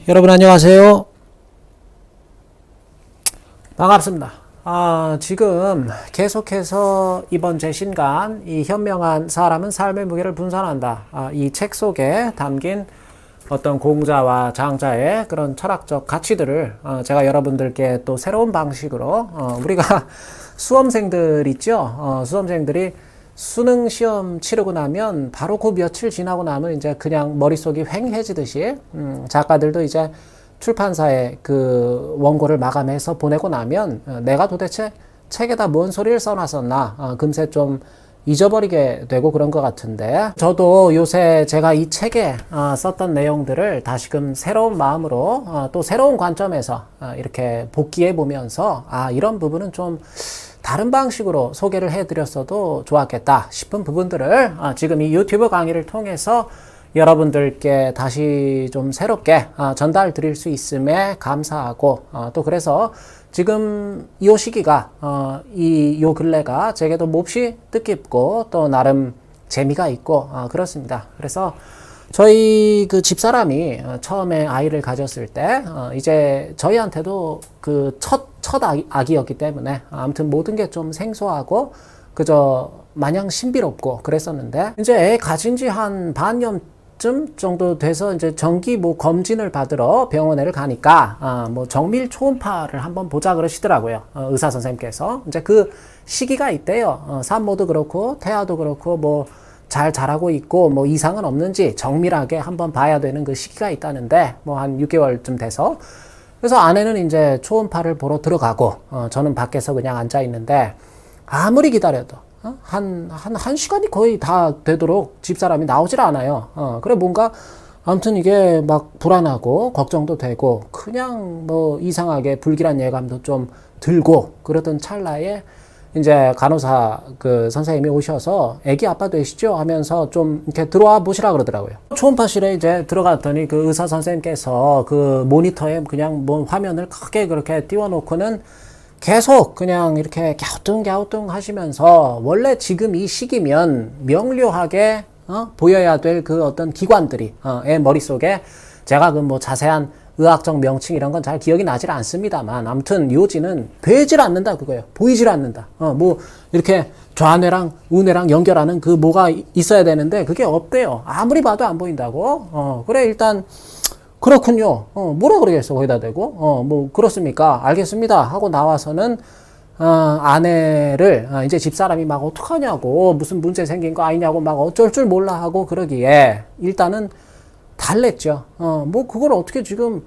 여러분 안녕하세요. 반갑습니다. 지금 계속해서 이번 제 신간 이 현명한 사람은 삶의 무게를 분산한다. 이 책 속에 담긴 어떤 공자와 장자의 그런 철학적 가치들을 제가 여러분들께 또 새로운 방식으로 우리가 수험생들 있죠. 수험생들이 수능 시험 치르고 나면 바로 그 며칠 지나고 나면 이제 그냥 머릿속이 휑해지듯이 작가들도 이제 출판사에 그 원고를 마감해서 보내고 나면 내가 도대체 책에다 뭔 소리를 써놨었나 금세 좀 잊어버리게 되고 그런 것 같은데, 저도 요새 제가 이 책에 썼던 내용들을 다시금 새로운 마음으로 또 새로운 관점에서 이렇게 복기해 보면서 이런 부분은 좀 다른 방식으로 소개를 해드렸어도 좋았겠다 싶은 부분들을 지금 이 유튜브 강의를 통해서 여러분들께 다시 좀 새롭게 전달 드릴 수 있음에 감사하고, 또 그래서 지금 이 시기가 요 근래가 제게도 몹시 뜻깊고 또 나름 재미가 있고 그렇습니다. 그래서 저희 그 집사람이 처음에 아이를 가졌을 때 이제 저희한테도 그 첫 아기였기 때문에 아무튼 모든 게 좀 생소하고 그저 마냥 신비롭고 그랬었는데, 이제 애 가진 지 한 반년쯤 정도 돼서 이제 정기 뭐 검진을 받으러 병원에를 가니까 뭐 정밀 초음파를 한번 보자 그러시더라고요. 의사 선생님께서. 이제 그 시기가 있대요. 산모도 그렇고 태아도 그렇고 뭐 잘 자라고 있고 뭐 이상은 없는지 정밀하게 한번 봐야 되는 그 시기가 있다는데, 뭐 한 6개월쯤 돼서, 그래서 아내는 이제 초음파를 보러 들어가고 저는 밖에서 그냥 앉아 있는데, 아무리 기다려도 한 시간이 거의 다 되도록 집사람이 나오질 않아요. 그래 뭔가 아무튼 이게 막 불안하고 걱정도 되고 그냥 뭐 이상하게 불길한 예감도 좀 들고 그러던 찰나에 이제 간호사 그 선생님이 오셔서 애기 아빠 되시죠? 하면서 좀 이렇게 들어와 보시라 그러더라고요. 초음파실에 이제 들어갔더니 그 의사 선생님께서 그 모니터에 그냥 뭐 화면을 크게 그렇게 띄워놓고는 계속 그냥 이렇게 갸우뚱 하시면서, 원래 지금 이 시기면 명료하게 보여야 될 그 어떤 기관들이 애 머릿속에, 제가 그 뭐 자세한 의학적 명칭 이런 건 잘 기억이 나질 않습니다만 아무튼 요지는 되질 않는다 그거예요. 보이질 않는다. 뭐 이렇게 좌뇌랑 우뇌랑 연결하는 그 뭐가 있어야 되는데 그게 없대요. 아무리 봐도 안 보인다고. 그래 일단 그렇군요. 뭐라 그러겠어 거기다 대고. 뭐 그렇습니까? 알겠습니다 하고 나와서는 아내를 이제 집사람이 막 어떡하냐고, 무슨 문제 생긴 거 아니냐고 막 어쩔 줄 몰라 하고 그러기에 일단은 달랬죠. 뭐 그걸 어떻게 지금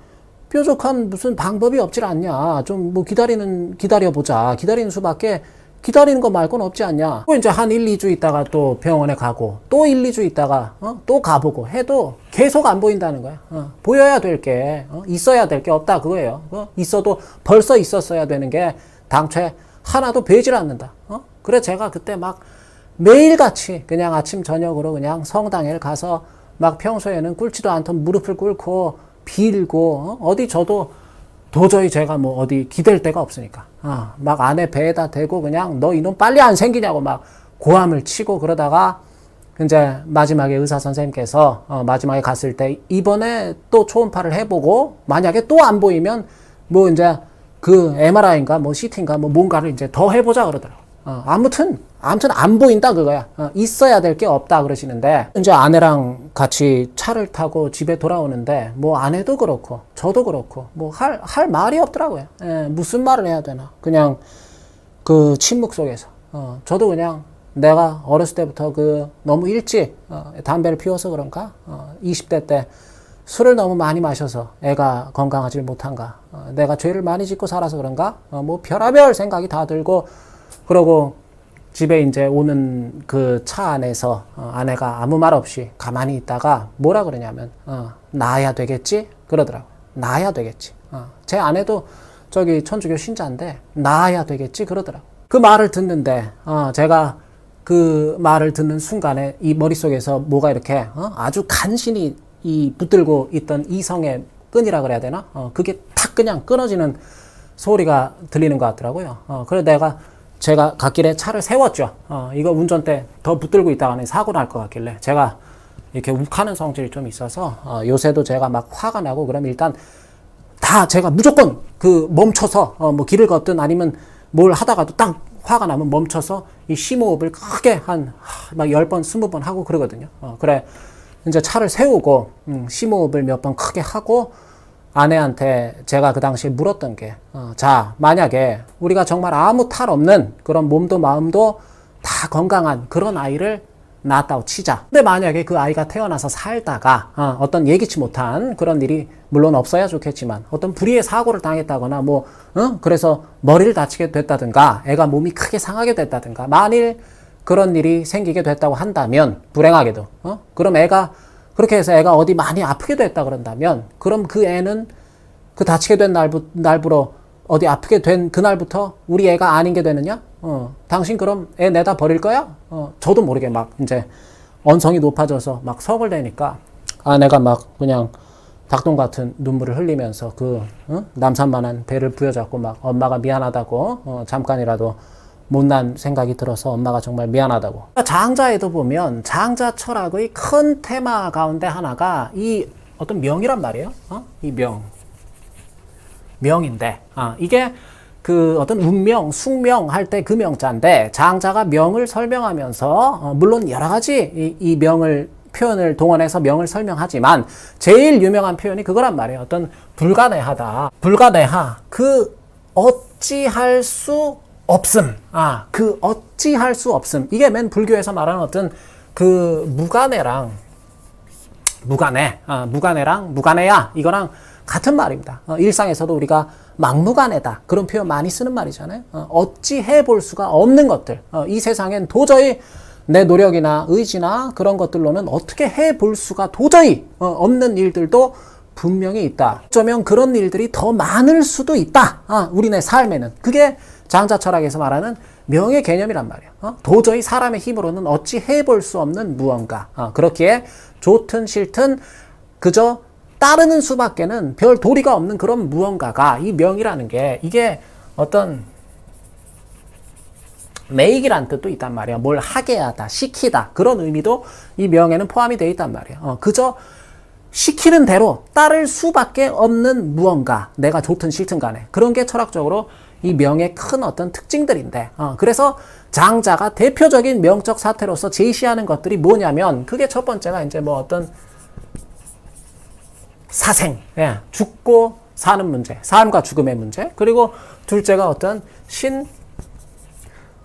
뾰족한 무슨 방법이 없질 않냐. 좀 뭐 기다려보자. 기다리는 수밖에, 기다리는 거 말고는 없지 않냐. 이제 한 1, 2주 있다가 또 병원에 가고 또 1, 2주 있다가 또 가보고 해도 계속 안 보인다는 거야. 보여야 될 게 있어야 될 게 없다 그거예요. 있어도 벌써 있었어야 되는 게 당최 하나도 보이질 않는다. 그래 제가 그때 막 매일같이 그냥 아침 저녁으로 그냥 성당에 가서 막 평소에는 꿇지도 않던 무릎을 꿇고 빌고 어디 저도 도저히 제가 뭐 어디 기댈 데가 없으니까 막 아내 배에다 대고 그냥 너 이놈 빨리 안 생기냐고 막 고함을 치고 그러다가 이제 마지막에 의사 선생님께서 마지막에 갔을 때 이번에 또 초음파를 해보고 만약에 또 안 보이면 뭐 이제 그 MRI인가 뭐 CT인가 뭐 뭔가를 이제 더 해보자 그러더라고. 아무튼 안 보인다 그거야. 있어야 될 게 없다 그러시는데, 이제 아내랑 같이 차를 타고 집에 돌아오는데 뭐 아내도 그렇고 저도 그렇고 뭐 할 말이 없더라고요. 무슨 말을 해야 되나. 그냥 그 침묵 속에서 저도 그냥 내가 어렸을 때부터 그 너무 일찍 담배를 피워서 그런가 20대 때 술을 너무 많이 마셔서 애가 건강하지 못한가, 내가 죄를 많이 짓고 살아서 그런가, 뭐 별의별 생각이 다 들고, 그러고 집에 이제 오는 그 차 안에서 아내가 아무 말 없이 가만히 있다가 뭐라 그러냐면 나아야 되겠지 그러더라고. 나아야 되겠지. 제 아내도 저기 천주교 신자인데 나아야 되겠지 그러더라고. 그 말을 듣는데 제가 그 말을 듣는 순간에 이 머릿속에서 뭐가 이렇게 아주 간신히 이 붙들고 있던 이성의 끈이라 그래야 되나? 그게 탁 그냥 끊어지는 소리가 들리는 것 같더라고요. 그래서 제가 갓길에 차를 세웠죠. 이거 운전대 더 붙들고 있다가는 사고 날 것 같길래 제가 이렇게 욱하는 성질이 좀 있어서 요새도 제가 막 화가 나고 그러면 일단 다 제가 무조건 그 멈춰서 뭐 길을 걷든 아니면 뭘 하다가도 딱 화가 나면 멈춰서 이 심호흡을 크게 한 막 10번, 20번 하고 그러거든요. 그래 이제 차를 세우고 심호흡을 몇 번 크게 하고 아내한테 제가 그 당시에 물었던 게 자, 만약에 우리가 정말 아무 탈 없는 그런 몸도 마음도 다 건강한 그런 아이를 낳았다고 치자. 근데 만약에 그 아이가 태어나서 살다가 어떤 예기치 못한 그런 일이 물론 없어야 좋겠지만 어떤 불의의 사고를 당했다거나 뭐 그래서 머리를 다치게 됐다든가 애가 몸이 크게 상하게 됐다든가 만일 그런 일이 생기게 됐다고 한다면 불행하게도 그럼 애가 그렇게 해서 애가 어디 많이 아프게 됐다 그런다면 그럼 그 애는 그 다치게 된 날부로 어디 아프게 된 그날부터 우리 애가 아닌 게 되느냐? 당신 그럼 애 내다 버릴 거야? 저도 모르게 막 이제 언성이 높아져서 막 서글대니까 아내가 막 그냥 닭똥 같은 눈물을 흘리면서 그 남산만한 배를 부여잡고 막 엄마가 미안하다고 잠깐이라도 못난 생각이 들어서 엄마가 정말 미안하다고. 장자에도 보면 장자 철학의 큰 테마 가운데 하나가 이 어떤 명이란 말이에요. 이 명인데 이게 그 어떤 운명, 숙명 할 때 그 명자인데 장자가 명을 설명하면서 물론 여러 가지 이 명을 표현을 동원해서 명을 설명하지만 제일 유명한 표현이 그거란 말이에요. 어떤 불가내하다. 불가내하. 그 어찌할 수 없음. 그 어찌할 수 없음. 이게 맨 불교에서 말하는 어떤 그 무가내랑 무가내야 이거랑 같은 말입니다. 일상에서도 우리가 막무가내다 그런 표현 많이 쓰는 말이잖아요. 어찌 해볼 수가 없는 것들. 이 세상엔 도저히 내 노력이나 의지나 그런 것들로는 어떻게 해볼 수가 도저히 없는 일들도 분명히 있다. 어쩌면 그런 일들이 더 많을 수도 있다. 우리네 삶에는. 그게 장자 철학에서 말하는 명의 개념이란 말이에요. 도저히 사람의 힘으로는 어찌 해볼 수 없는 무언가. 그렇기에 좋든 싫든 그저 따르는 수밖에는 별 도리가 없는 그런 무언가가 이 명이라는 게 이게 어떤 매익이란 뜻도 있단 말이야. 뭘 하게 하다, 시키다 그런 의미도 이 명에는 포함이 되어 있단 말이야. 그저 시키는 대로 따를 수밖에 없는 무언가 내가 좋든 싫든 간에 그런 게 철학적으로 이 명의 큰 어떤 특징들인데 그래서 장자가 대표적인 명적 사태로서 제시하는 것들이 뭐냐면 그게 첫 번째가 이제 뭐 어떤 사생, 죽고 사는 문제, 삶과 죽음의 문제. 그리고 둘째가 어떤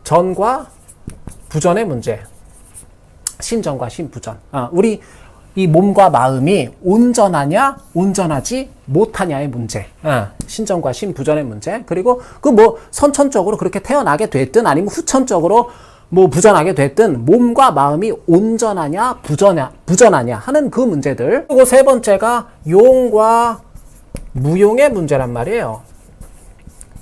신전과 부전의 문제. 신전과 신부전. 우리 이 몸과 마음이 온전하냐, 온전하지 못하냐의 문제. 신전과 신부전의 문제. 그리고 그 뭐 선천적으로 그렇게 태어나게 됐든 아니면 후천적으로 뭐 부전하게 됐든 몸과 마음이 온전하냐 부전하냐 하는 그 문제들. 그리고 세 번째가 용과 무용의 문제란 말이에요.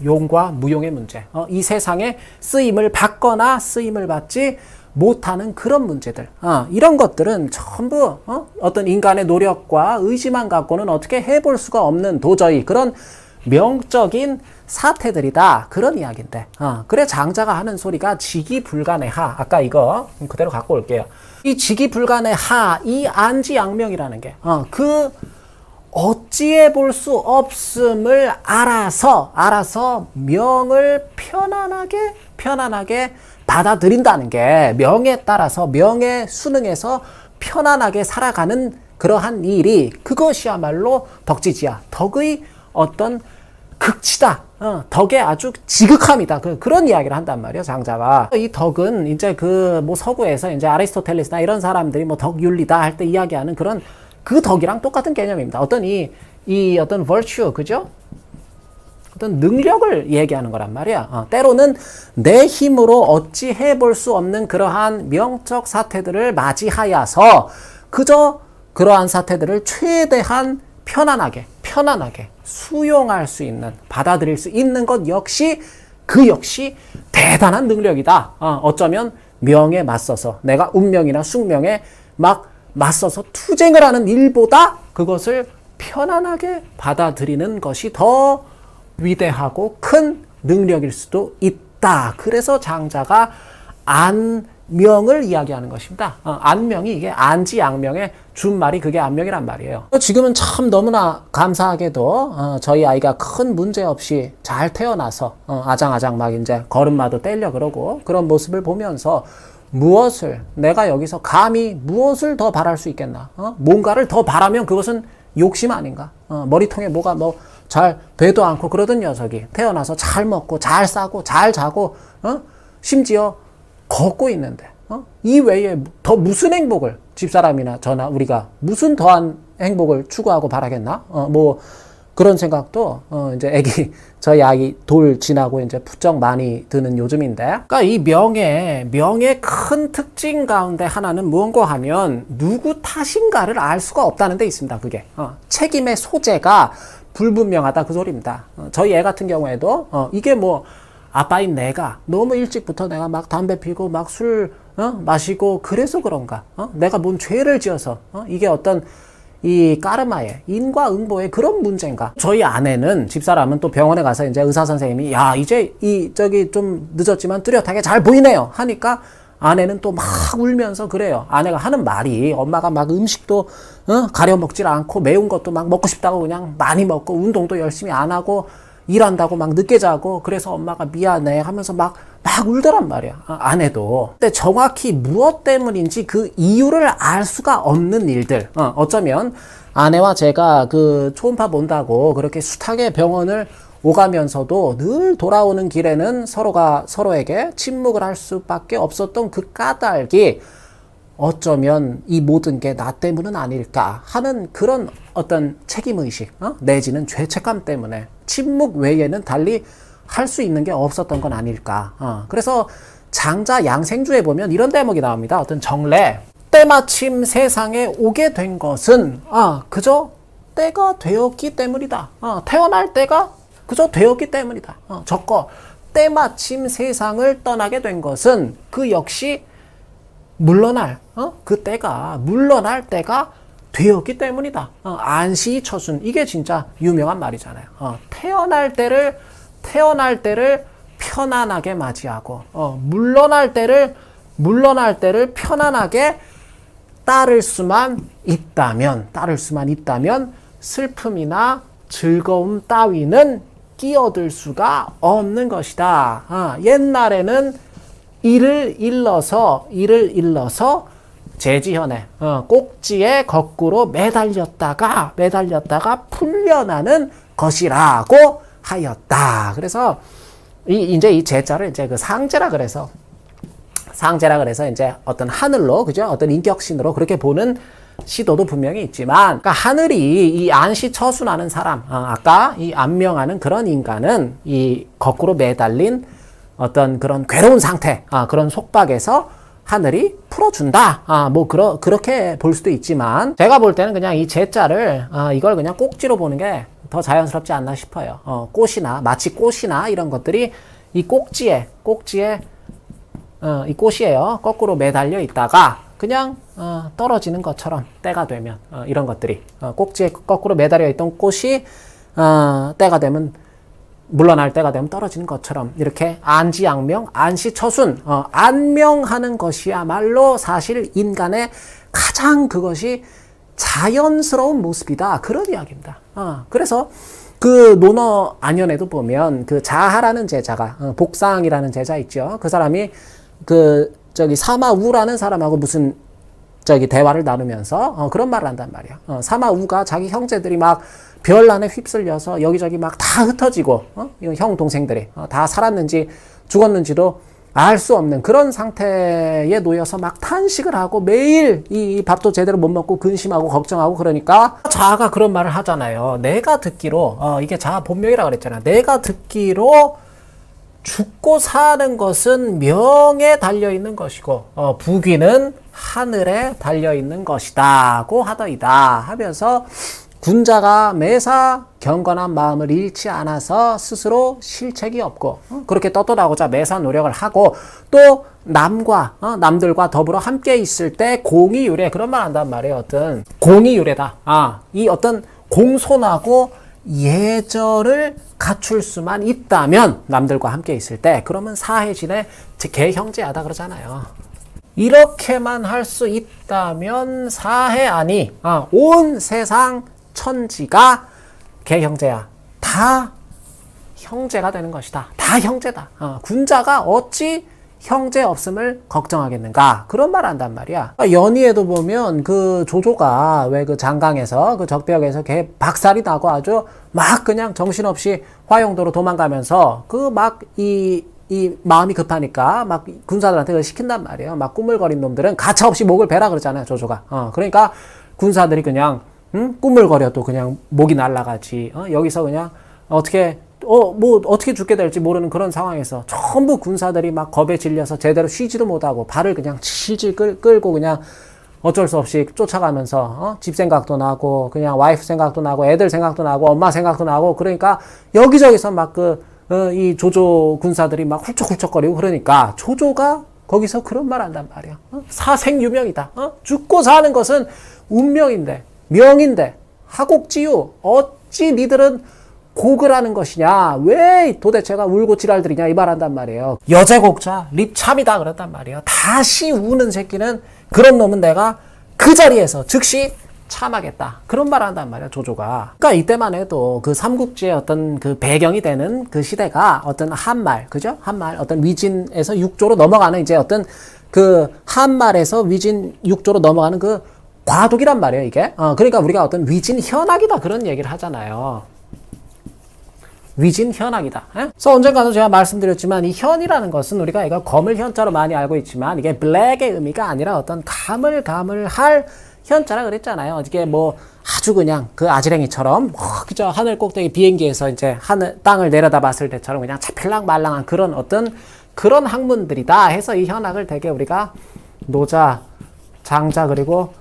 용과 무용의 문제. 이 세상에 쓰임을 받거나 쓰임을 받지 못하는 그런 문제들. 이런 것들은 전부 어떤 인간의 노력과 의지만 갖고는 어떻게 해볼 수가 없는 도저히 그런 명적인 사태들이다. 그런 이야기인데. 그래 장자가 하는 소리가 지기불가내하. 아까 이거 그대로 갖고 올게요. 이 지기불가내하, 이 안지양명이라는 게 그 어찌해 볼 수 없음을 알아서 명을 편안하게 받아들인다는 게 명에 따라서 명의 수능에서 편안하게 살아가는 그러한 일이 그것이야말로 덕지지야. 덕의 어떤 극치다. 덕의 아주 지극함이다. 그런 이야기를 한단 말이에요, 장자가. 이 덕은 이제 그 뭐 서구에서 이제 아리스토텔레스나 이런 사람들이 뭐 덕윤리다 할 때 이야기하는 그런 그 덕이랑 똑같은 개념입니다. 어떤 이 어떤 virtue, 그죠? 어떤 능력을 얘기하는 거란 말이야. 때로는 내 힘으로 어찌 해볼 수 없는 그러한 명적 사태들을 맞이하여서 그저 그러한 사태들을 최대한 편안하게 수용할 수 있는, 받아들일 수 있는 것 역시 대단한 능력이다. 어쩌면 명에 맞서서 내가 운명이나 숙명에 막 맞서서 투쟁을 하는 일보다 그것을 편안하게 받아들이는 것이 더 위대하고 큰 능력일 수도 있다. 그래서 장자가 안명을 이야기하는 것입니다. 안명이 이게 안지 양명의 준말이 그게 안명이란 말이에요. 지금은 참 너무나 감사하게도 저희 아이가 큰 문제 없이 잘 태어나서 아장아장 막 이제 걸음마도 떼려 그러고 그런 모습을 보면서 무엇을 내가 여기서 감히 무엇을 더 바랄 수 있겠나? 뭔가를 더 바라면 그것은 욕심 아닌가? 머리통에 뭐가 뭐 잘 배도 않고 그러던 녀석이 태어나서 잘 먹고 잘 싸고 잘 자고 심지어 걷고 있는데 이 외에 더 무슨 행복을 집사람이나 저나 우리가 무슨 더한 행복을 추구하고 바라겠나? 뭐 그런 생각도 이제 저희 아기 돌 지나고 이제 부쩍 많이 드는 요즘인데, 그러니까 이 명의 큰 특징 가운데 하나는 무언가 하면 누구 탓인가를 알 수가 없다는 데 있습니다. 그게 책임의 소재가 불분명하다 그 소리입니다. 저희 애 같은 경우에도 이게 뭐 아빠인 내가 너무 일찍부터 내가 막 담배 피고 막 술 마시고 그래서 그런가? 내가 뭔 죄를 지어서 이게 어떤 이 까르마의 인과응보의 그런 문제인가? 저희 아내는 집사람은 또 병원에 가서 이제 의사 선생님이 야 이제 저기 좀 늦었지만 뚜렷하게 잘 보이네요 하니까 아내는 또 막 울면서 그래요. 아내가 하는 말이 엄마가 막 음식도 가려 먹질 않고 매운 것도 막 먹고 싶다고 그냥 많이 먹고 운동도 열심히 안 하고 일한다고 막 늦게 자고 그래서 엄마가 미안해 하면서 막 울더란 말이야. 아내도. 근데 정확히 무엇 때문인지 그 이유를 알 수가 없는 일들. 어쩌면 아내와 제가 그 초음파 본다고 그렇게 숱하게 병원을 오가면서도 늘 돌아오는 길에는 서로가 서로에게 침묵을 할 수밖에 없었던 그 까닭이 어쩌면 이 모든 게 나 때문은 아닐까 하는 그런 어떤 책임의식 내지는 죄책감 때문에 침묵 외에는 달리 할 수 있는 게 없었던 건 아닐까. 그래서 장자 양생주에 보면 이런 대목이 나옵니다. 어떤 정례 때마침 세상에 오게 된 것은 그저 때가 되었기 때문이다. 태어날 때가 그저 되었기 때문이다. 적고 때마침 세상을 떠나게 된 것은 그 역시 물러날 때가 되었기 때문이다. 안시처순 이게 진짜 유명한 말이잖아요. 태어날 때를 편안하게 맞이하고 물러날 때를 편안하게 따를 수만 있다면 슬픔이나 즐거움 따위는 끼어들 수가 없는 것이다. 옛날에는 이를 일러서 제지현에 꼭지에 거꾸로 매달렸다가 풀려나는 것이라고 하였다. 그래서 이제 이 제자를 이제 그 상제라 그래서 이제 어떤 하늘로 그죠? 어떤 인격신으로 그렇게 보는 시도도 분명히 있지만, 그러니까 하늘이 이 안시처순하는 사람, 아까 이 안명하는 그런 인간은 이 거꾸로 매달린 어떤 그런 괴로운 상태, 그런 속박에서 하늘이 풀어준다. 뭐 그렇게 볼 수도 있지만, 제가 볼 때는 그냥 이 제자를 이걸 그냥 꼭지로 보는 게 더 자연스럽지 않나 싶어요. 마치 꽃이나 이런 것들이 이 꼭지에 이 꽃이에요. 거꾸로 매달려 있다가 그냥 떨어지는 것처럼 때가 되면 이런 것들이 꼭지에 거꾸로 매달려 있던 꽃이 때가 되면 물러날 때가 되면 떨어지는 것처럼 이렇게 안지양명, 안시처순 안명하는 것이야말로 사실 인간의 가장 그것이 자연스러운 모습이다. 그런 이야기입니다. 그래서 그 논어 안연에도 보면 그 자하라는 제자가 복상이라는 제자 있죠. 그 사람이 사마우라는 사람하고 무슨 대화를 나누면서 그런 말을 한단 말이야. 사마우가 자기 형제들이 막 별난에 휩쓸려서 여기저기 막 다 흩어지고 형 동생들이 다 살았는지 죽었는지도 알 수 없는 그런 상태에 놓여서 막 탄식을 하고 매일 이 밥도 제대로 못 먹고 근심하고 걱정하고 그러니까 자아가 그런 말을 하잖아요. 내가 듣기로 이게 자아 본명이라고 그랬잖아. 내가 듣기로 죽고 사는 것은 명에 달려있는 것이고 부귀는 하늘에 달려있는 것이다고 하더이다 하면서 군자가 매사 경건한 마음을 잃지 않아서 스스로 실책이 없고 그렇게 떳떳하고자 매사 노력을 하고 또 남들과 더불어 함께 있을 때 공의유래 그런 말 한단 말이에요. 어떤 공의유래다. 이 어떤 공손하고 예절을 갖출 수만 있다면 남들과 함께 있을 때 그러면 사해진의 개형제하다 그러잖아요. 이렇게만 할 수 있다면 사해 아니, 온 세상 천지가 개형제야. 다 형제가 되는 것이다. 다 형제다. 군자가 어찌 형제 없음을 걱정하겠는가? 그런 말 한단 말이야. 연희에도 보면 그 조조가 왜 그 장강에서 그 적벽에서 걔 박살이 나고 아주 막 그냥 정신없이 화용도로 도망가면서 그 막 이 마음이 급하니까 막 군사들한테 그걸 시킨단 말이에요. 막 꾸물거린 놈들은 가차없이 목을 베라 그러잖아요, 조조가. 그러니까 군사들이 그냥 꾸물거려도 그냥 목이 날아가지. 여기서 그냥 어떻게 죽게 될지 모르는 그런 상황에서 전부 군사들이 막 겁에 질려서 제대로 쉬지도 못하고 발을 그냥 질질 끌고 그냥 어쩔 수 없이 쫓아가면서 집 생각도 나고 그냥 와이프 생각도 나고 애들 생각도 나고 엄마 생각도 나고 그러니까 여기저기서 막 이 조조 군사들이 막 훌쩍훌쩍거리고 그러니까 조조가 거기서 그런 말 한단 말이야. 사생유명이다. 죽고 사는 것은 운명인데 명인데 하곡지유 어찌 니들은 곡을 하는 것이냐 왜 도대체가 울고 지랄들이냐 이 말 한단 말이에요. 여제곡자 립참이다 그랬단 말이에요. 다시 우는 새끼는 그런 놈은 내가 그 자리에서 즉시 참하겠다. 그런 말 한단 말이야, 조조가. 그러니까 이때만 해도 그 삼국지의 어떤 그 배경이 되는 그 시대가 어떤 한말, 그죠? 한말, 어떤 위진에서 육조로 넘어가는 이제 어떤 그 한말에서 위진 육조로 넘어가는 그 과도기란 말이에요, 이게. 그러니까 우리가 어떤 위진 현악이다 그런 얘기를 하잖아요. 위진 현악이다. 그래서 언젠가도 제가 말씀드렸지만 이 현이라는 것은 우리가 이거 검을 현자로 많이 알고 있지만 이게 블랙의 의미가 아니라 어떤 가물가물할 현자라 그랬잖아요. 이게 뭐 아주 그냥 그 아지랭이처럼 그저 하늘 꼭대기 비행기에서 이제 땅을 내려다 봤을 때처럼 그냥 차필랑 말랑한 그런 어떤 그런 학문들이다 해서 이 현악을 되게 우리가 노자, 장자 그리고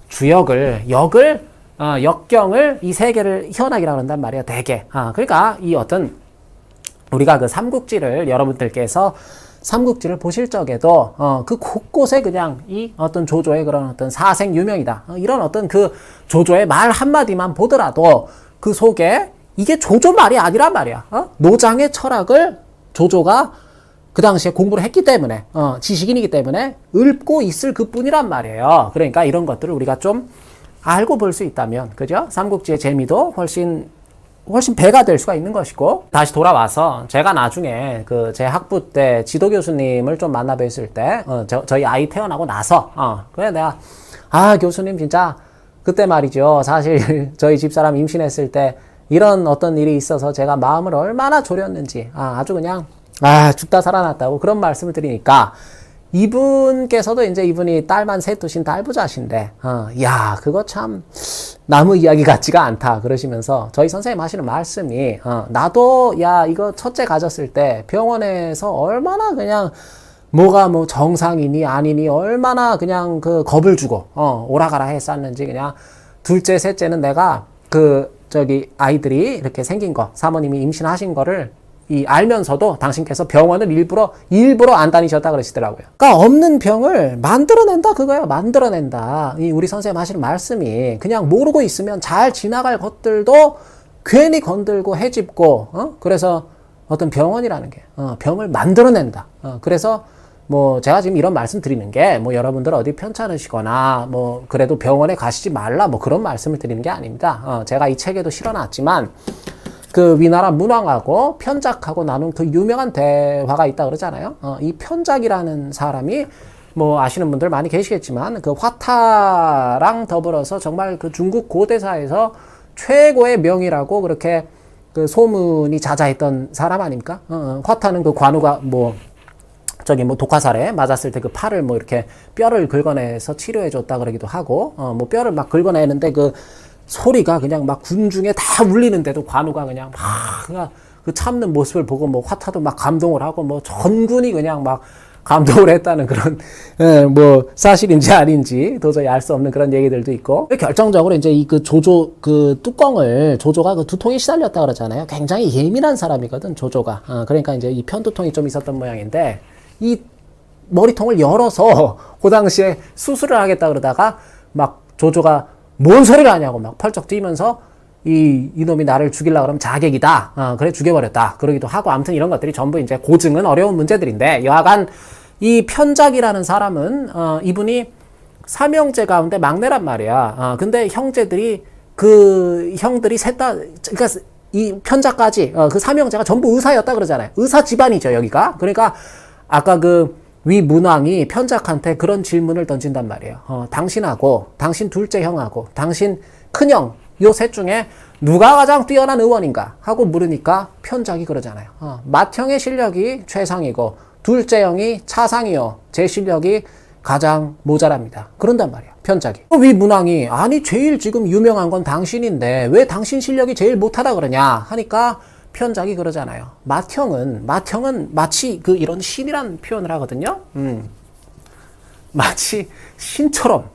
주역을 역경을 이 세 개를 현악이라고 한단 말이에요. 되게. 그러니까 이 어떤 우리가 그 삼국지를 여러분들께서 삼국지를 보실 적에도 그 곳곳에 그냥 이 어떤 조조의 그런 어떤 사생유명이다. 이런 어떤 그 조조의 말 한마디만 보더라도 그 속에 이게 조조 말이 아니란 말이야. 노장의 철학을 조조가 그 당시에 공부를 했기 때문에 지식인이기 때문에 읊고 있을 그뿐이란 말이에요. 그러니까 이런 것들을 우리가 좀 알고 볼 수 있다면 그죠? 삼국지의 재미도 훨씬 배가 될 수가 있는 것이고 다시 돌아와서 제가 나중에 그 제 학부 때 지도 교수님을 좀 만나 뵀을 때 저희 아이 태어나고 나서 그래 내가 교수님 진짜 그때 말이죠 사실 저희 집사람 임신했을 때 이런 어떤 일이 있어서 제가 마음을 얼마나 졸였는지 아주 그냥 죽다 살아났다고 그런 말씀을 드리니까 이분께서도 이제 이분이 딸만 셋 두신 딸부자신데, 그거 참, 나무 이야기 같지가 않다. 그러시면서, 저희 선생님 하시는 말씀이, 나도, 이거 첫째 가졌을 때 병원에서 얼마나 그냥, 뭐가 뭐 정상이니 아니니 얼마나 그냥 그 겁을 주고, 오라가라 했었는지 그냥, 둘째, 셋째는 내가 아이들이 이렇게 생긴 거, 사모님이 임신하신 거를 알면서도 당신께서 병원을 일부러 안 다니셨다 그러시더라고요. 그러니까 없는 병을 만들어낸다 그거예요. 만들어낸다. 우리 선생님 하시는 말씀이 그냥 모르고 있으면 잘 지나갈 것들도 괜히 건들고 헤집고 그래서 어떤 병원이라는 게 병을 만들어낸다. 그래서 뭐 제가 지금 이런 말씀 드리는 게 뭐 여러분들 어디 편찮으시거나 뭐 그래도 병원에 가시지 말라 뭐 그런 말씀을 드리는 게 아닙니다. 제가 이 책에도 실어놨지만 그 위나라 문왕하고 편작하고 나눈 그 유명한 대화가 있다 그러잖아요. 이 편작이라는 사람이 뭐 아시는 분들 많이 계시겠지만 그 화타랑 더불어서 정말 그 중국 고대사에서 최고의 명이라고 그렇게 그 소문이 자자했던 사람 아닙니까? 화타는 그 관우가 독화살에 맞았을 때 그 팔을 뭐 이렇게 뼈를 긁어내서 치료해줬다 그러기도 하고, 뭐 뼈를 막 긁어내는데 그 소리가 그냥 막 군중에 다 울리는데도 관우가 그냥 막 그 참는 모습을 보고 뭐 화타도 막 감동을 하고 뭐 전군이 그냥 막 감동을 했다는 그런 뭐 사실인지 아닌지 도저히 알 수 없는 그런 얘기들도 있고 결정적으로 이제 이 그 조조 그 뚜껑을 조조가 그 두통에 시달렸다 그러잖아요. 굉장히 예민한 사람이거든 조조가. 그러니까 이제 이 편두통이 좀 있었던 모양인데 이 머리통을 열어서 그 당시에 수술을 하겠다 그러다가 막 조조가 뭔 소리를 하냐고 막 펄쩍 뛰면서 이놈이 나를 죽이려고 그러면 자객이다. 그래 죽여버렸다. 그러기도 하고 아무튼 이런 것들이 전부 이제 고증은 어려운 문제들인데 여하간 이 편작이라는 사람은 이분이 삼형제 가운데 막내란 말이야. 근데 형제들이 그 형들이 셋 다 그러니까 이 편작까지 그 삼형제가 전부 의사였다 그러잖아요. 의사 집안이죠 여기가. 그러니까 아까 그 위 문왕이 편작한테 그런 질문을 던진단 말이에요. 당신하고 당신 둘째 형하고 당신 큰형 요 셋 중에 누가 가장 뛰어난 의원인가 하고 물으니까 편작이 그러잖아요. 맏형의 실력이 최상이고 둘째 형이 차상이요. 제 실력이 가장 모자랍니다. 그런단 말이야 편작이. 위 문왕이 아니 제일 지금 유명한 건 당신인데 왜 당신 실력이 제일 못하다 그러냐 하니까 편작이 그러잖아요. 맏형은 마치 그 이런 신이란 표현을 하거든요. 마치 신처럼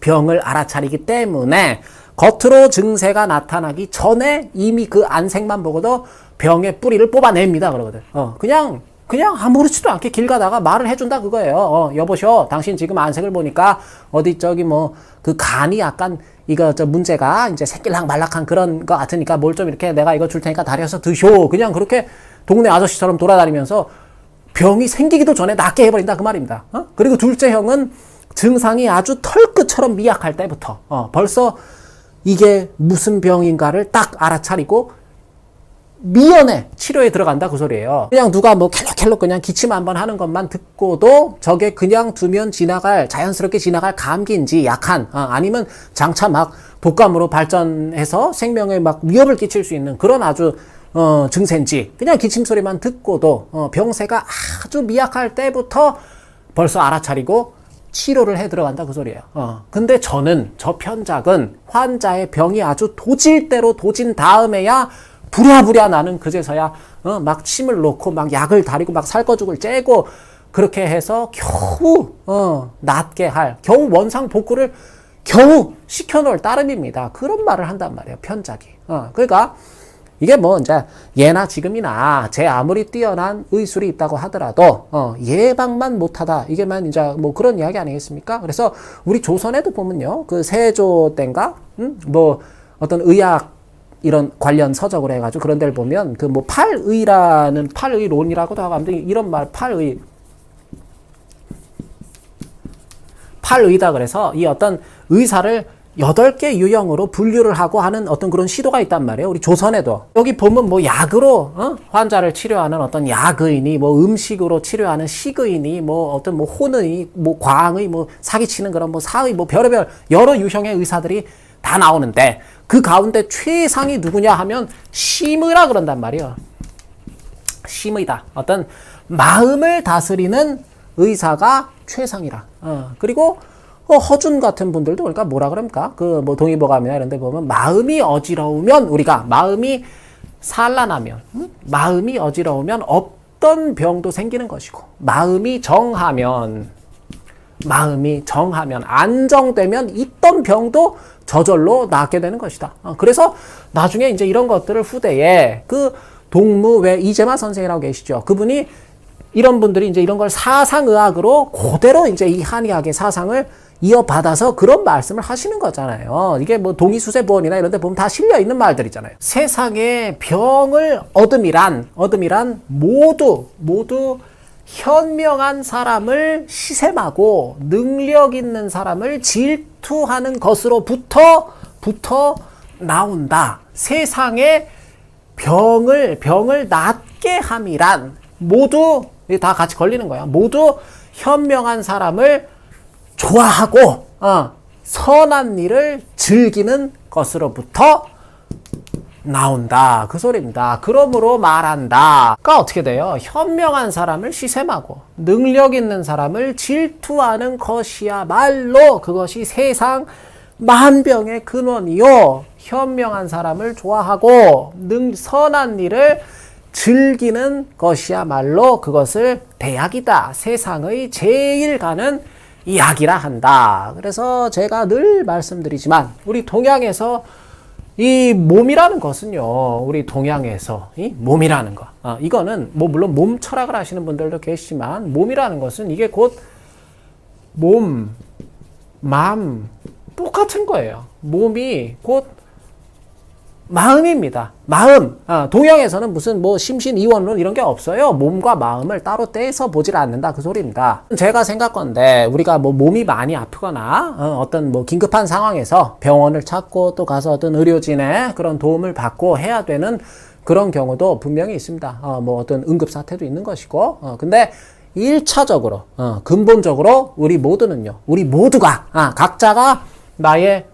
병을 알아차리기 때문에 겉으로 증세가 나타나기 전에 이미 그 안색만 보고도 병의 뿌리를 뽑아냅니다 그러거든. 그냥 아무렇지도 않게 길 가다가 말을 해준다 그거예요. 여보셔, 당신 지금 안색을 보니까 어디 저기 뭐 그 간이 약간 이거 저 문제가 이제 새끼락 말락한 그런 거 같으니까 뭘 좀 이렇게 내가 이거 줄 테니까 다려서 드쇼. 그냥 그렇게 동네 아저씨처럼 돌아다니면서 병이 생기기도 전에 낫게 해버린다 그 말입니다. 그리고 둘째 형은 증상이 아주 털끝처럼 미약할 때부터 벌써 이게 무슨 병인가를 딱 알아차리고 미연에 치료에 들어간다 그 소리예요. 그냥 누가 뭐 켈럭켈럭 그냥 기침 한번 하는 것만 듣고도 저게 그냥 두면 자연스럽게 지나갈 감기인지 약한 아니면 장차 막 독감으로 발전해서 생명에 막 위협을 끼칠 수 있는 그런 아주 증세인지 그냥 기침 소리만 듣고도 병세가 아주 미약할 때부터 벌써 알아차리고 치료를 해 들어간다 그 소리예요. 근데 저 편작은 환자의 병이 아주 도질 대로 도진 다음에야 부랴부랴 나는 그제서야 막 침을 놓고 막 약을 다리고 막 살거죽을 째고 그렇게 해서 겨우 낫게 할 겨우 원상 복구를 겨우 시켜놓을 따름입니다. 그런 말을 한단 말이에요 편작이. 그러니까 이게 뭐 이제 예나 지금이나 제 아무리 뛰어난 의술이 있다고 하더라도 예방만 못하다 이게만 이제 뭐 그런 이야기 아니겠습니까? 그래서 우리 조선에도 보면요 그 세조 때인가 뭐 어떤 의학 이런 관련 서적으로 해가지고 그런 데를 보면 그 뭐 팔의론이라고도 하고 아무튼 이런 말 팔의다 그래서 이 어떤 의사를 8개 유형으로 분류를 하고 하는 어떤 그런 시도가 있단 말이에요. 우리 조선에도. 여기 보면 뭐 약으로 환자를 치료하는 어떤 약의니 뭐 음식으로 치료하는 식의니 뭐 어떤 뭐 혼의 뭐 과학의 뭐 사기치는 그런 뭐 사의 뭐 별의별 여러 유형의 의사들이 다 나오는데 그 가운데 최상이 누구냐 하면 심의라 그런단 말이에요. 심의다. 어떤 마음을 다스리는 의사가 최상이라. 그리고 허준 같은 분들도 그러니까 뭐라 그럽니까? 그 뭐 동의보감이나 이런 데 보면 마음이 어지러우면 우리가 마음이 산란하면 마음이 어지러우면 없던 병도 생기는 것이고 마음이 정하면 안정되면 있던 병도 저절로 낫게 되는 것이다. 그래서 나중에 이제 이런 것들을 후대에 그 동무 왜 이재만 선생이라고 계시죠. 그분이 이런 분들이 이제 이런 걸 사상의학으로 그대로 이제 이 한의학의 사상을 이어받아서 그런 말씀을 하시는 거잖아요. 이게 뭐 동의수세보원이나 이런 데 보면 다 실려 있는 말들이잖아요. 세상에 병을 얻음이란 모두 현명한 사람을 시샘하고 능력 있는 사람을 질투하는 것으로부터 나온다. 세상에 병을 낫게 함이란 모두 다 같이 걸리는 거야. 모두 현명한 사람을 좋아하고 선한 일을 즐기는 것으로부터 나온다. 그 소리입니다. 그러므로 말한다. 그러니까 어떻게 돼요? 현명한 사람을 시샘하고 능력 있는 사람을 질투하는 것이야말로 그것이 세상 만병의 근원이요. 현명한 사람을 좋아하고 선한 일을 즐기는 것이야말로 그것을 대약이다. 세상의 제일 가는 약이라 한다. 그래서 제가 늘 말씀드리지만 우리 동양에서 이 몸이라는 것은요, 우리 동양에서 이 몸이라는 거, 이거는 뭐 물론 몸 철학을 하시는 분들도 계시지만 몸이라는 것은 이게 곧 몸, 맘 똑같은 거예요. 몸이 곧 마음입니다. 마음. 동양에서는 무슨 뭐 심신이원론 이런 게 없어요. 몸과 마음을 따로 떼서 보질 않는다. 그 소리입니다. 제가 생각건데 우리가 뭐 몸이 많이 아프거나 어떤 뭐 긴급한 상황에서 병원을 찾고 또 가서 어떤 의료진의 그런 도움을 받고 해야 되는 그런 경우도 분명히 있습니다. 뭐 어떤 응급 사태도 있는 것이고. 근데 1차적으로 근본적으로 우리 모두가 각자가 나의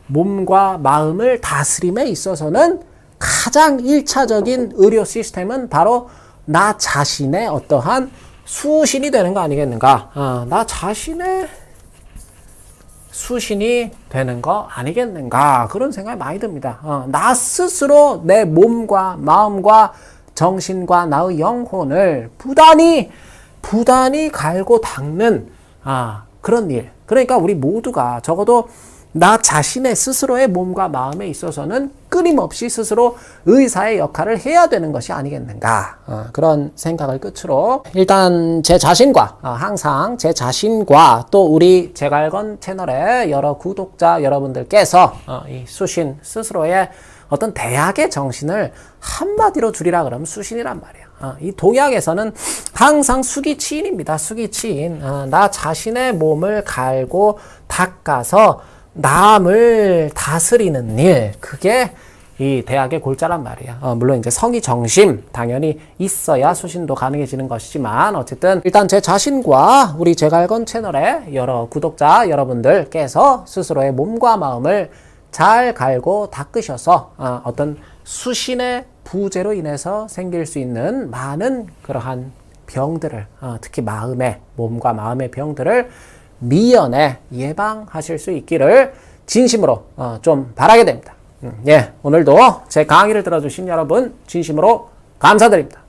몸과 마음을 다스림에 있어서는 가장 1차적인 의료 시스템은 바로 나 자신의 어떠한 수신이 되는 거 아니겠는가? 나 자신의 수신이 되는 거 아니겠는가? 그런 생각이 많이 듭니다. 나 스스로 내 몸과 마음과 정신과 나의 영혼을 부단히 갈고 닦는 그런 일. 그러니까 우리 모두가 적어도 나 자신의 스스로의 몸과 마음에 있어서는 끊임없이 스스로 의사의 역할을 해야 되는 것이 아니겠는가. 그런 생각을 끝으로 일단 제 자신과 항상 제 자신과 또 우리 제갈건 채널의 여러 구독자 여러분들께서 이 수신 스스로의 어떤 대학의 정신을 한마디로 줄이라 그러면 수신이란 말이에요. 이 동양에서는 항상 수기치인입니다. 수기치인. 나 자신의 몸을 갈고 닦아서 남을 다스리는 일, 그게 이 대학의 골자란 말이야. 물론 이제 성의 정심 당연히 있어야 수신도 가능해지는 것이지만 어쨌든 일단 제 자신과 우리 제갈건 채널의 여러 구독자 여러분들께서 스스로의 몸과 마음을 잘 갈고 닦으셔서 어떤 수신의 부재로 인해서 생길 수 있는 많은 그러한 병들을 특히 몸과 마음의 병들을 미연에 예방하실 수 있기를 진심으로 좀 바라게 됩니다. 오늘도 제 강의를 들어주신 여러분 진심으로 감사드립니다.